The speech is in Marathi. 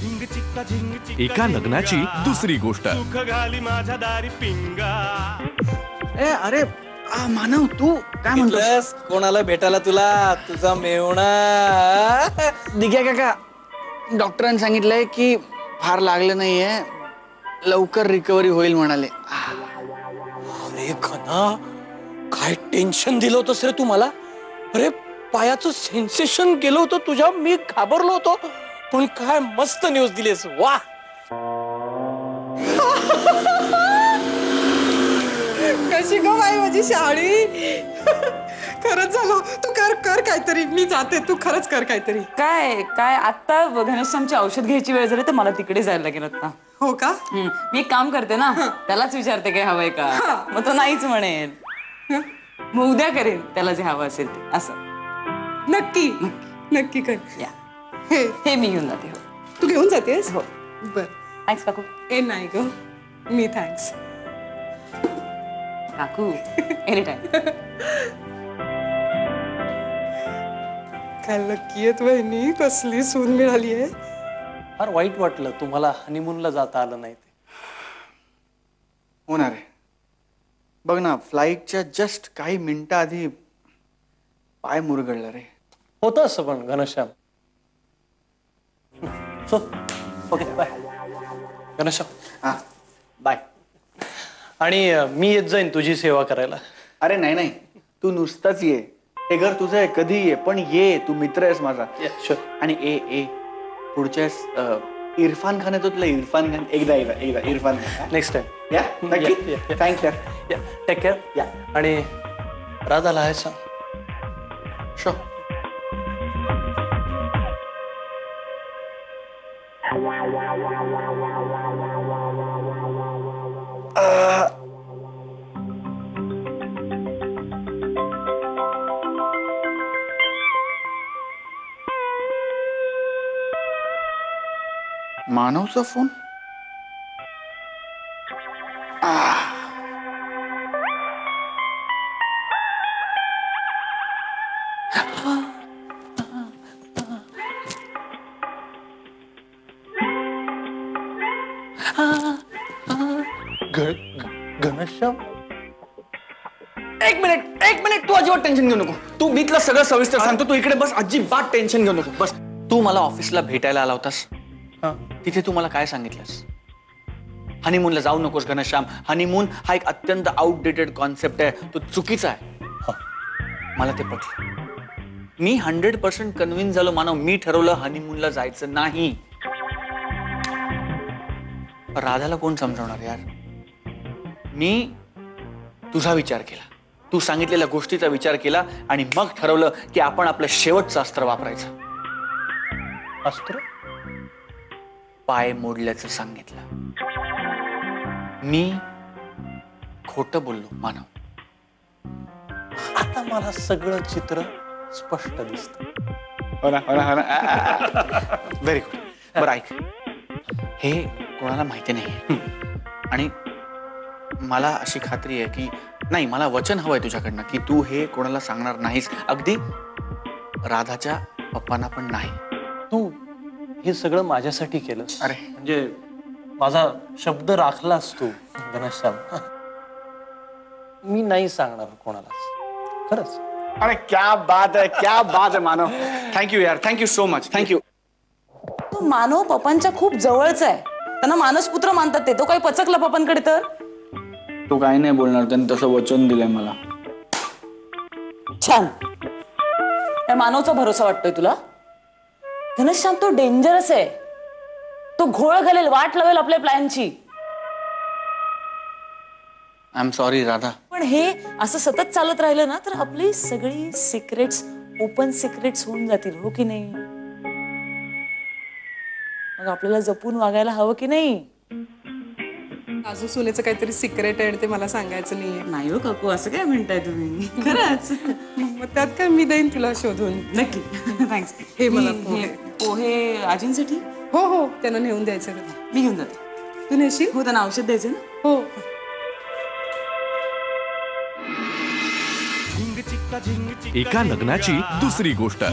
एका लग्नाची दुसरी गोष्ट. ए अरे मानव तू काय म्हणतोस? कोणाला भेटायला तुला तुझा मेवणा? दिग्या काका डॉक्टरांनी सांगितलंय की फार लागलं नाहीये, लवकर रिकव्हरी होईल म्हणाले. अरे खना, काय टेन्शन दिलं होतंस रे तू मला? अरे पायाचं सेन्सेशन गेलं होतं तुझ्या, मी घाबरलो होतो. पण काय मस्त न्यूज दिलीस, वा. कशी गो बाई माझी शाळी. खरंच झालं. तू कर कर काहीतरी, मी जाते, तू खरंच कर काहीतरी. काय काय आता घनश्यामची औषध घ्यायची वेळ झाली तर मला तिकडे जायला लागेल आता. हो का? मी एक काम करते ना, त्यालाच विचारते काय हवंय का, मग तो नाहीच म्हणेल. मग उद्या करेन त्याला जे हवं असेल ते. असं नक्की नक्की कर. या हे हे मी घेऊन जाते. हो तू घेऊन जातेस? हो. बर. थँक्स काकू. ए नाही ग, मी थँक्स. काकू एनी टाइम. काय लकी आहेत वहिनी, कसली सून मिळाली आहे. फार वाईट वाटलं तुम्हाला हनीमूनला जाता आलं नाही ते. होणार आहे. बघ ना, फ्लाईटच्या जस्ट काही मिनिटं आधी पाय मुरगळला रे. होतं असं पण घनश्याम. Okay bye Ghanshyam. हा बाय. आणि मी येत जाईन तुझी सेवा करायला. अरे नाही नाही, तू नुसताच ये. हे घर तुझं आहे, कधी ये, पण ये. तू मित्र आहेस माझा. आणि ए पुढच्या इरफान खान येतो तुला. इरफान खान एकदा इरफान खान नेक्स्ट टाइम. या नक्की. थँक्स यार. Take care. या आणि राधाला आहे सांग. शो. मानवचा फोन. घनश्याम. एक मिनिट तू अजिबात टेन्शन घेऊ नको. तू मी तुला सगळं सविस्तर सांगतो. तू इकडे बस, अजिबात टेन्शन घेऊ नको. बस. तू मला ऑफिसला भेटायला आला होतास, तिथे तू मला काय सांगितलंस? हनीमूनला जाऊ नकोस घनश्याम. हनीमून हा एक अत्यंत आउटडेटेड कॉन्सेप्ट आहे, तो चुकीचा आहे. मला ते पटलं. मी 100% कन्व्हिन्स झालो मानव. मी ठरवलं हनीमूनला जायचं नाही. राधाला कोण समजावणार यार? मी तुझा विचार केला, तू सांगितलेल्या गोष्टीचा विचार केला आणि मग ठरवलं की आपण आपलं शेवटचं अस्त्र वापरायचं. अस्त्र? पाय मोडल्याचं सांगितलं. मी खोटं बोललो मानव. आता मला सगळं चित्र स्पष्ट दिसत. हो ना. Very good. बरं ऐक, हे कोणाला माहिती नाही आणि मला अशी खात्री आहे की नाही, मला वचन हवंय तुझ्याकडनं की तू हे कोणाला सांगणार नाहीस, अगदी राधाच्या पप्पांना पण नाही. तू हे सगळं माझ्यासाठी केलं. अरे म्हणजे माझा शब्द राखलास तू घनश्याम. मी नाही सांगणार कोणालाच, खरंच. अरे क्या बात आहे मानव. थँक्यू यार, थँक्यू सो मच. थँक्यू. तो मानव पप्पांच्या खूप जवळचा आहे. त्यांना मानसपुत्र मानतात ते. तो काही पचकला पप्पांकडे तर? तू काही नाही बोलणार, त्यांनी तसं वचन दिलंय मला. छान. त्या मानवचा भरोसा वाटतोय तुला? घनश्याम तो डेंजरस आहे. तो घोळ घालेल, वाट लावेल आपल्या प्लॅनची. I am sorry Radha. पण हे असं सतत चालत राहिलं ना तर आपली सगळी सिक्रेट्स ओपन सिक्रेट्स होऊन जातील, हो की नाही? मग आपल्याला जपून वागायला हवं की नाही? आजू सुनेचं काहीतरी सिक्रेट आहे ते मला सांगायचं नाहीये. नाही हो काकू, असं काय म्हणताय तुम्ही? खरंच. मग त्यात काय, मी देईन तुला शोधून. नक्की. थँक्स. हे मला पोहे आजींसाठी. हो त्यांना नेऊन द्यायचं. मी घेऊन जाते. तू नेशील? हो, त्यांना औषध द्यायचं ना. हो. एका लग्नाची दुसरी गोष्ट.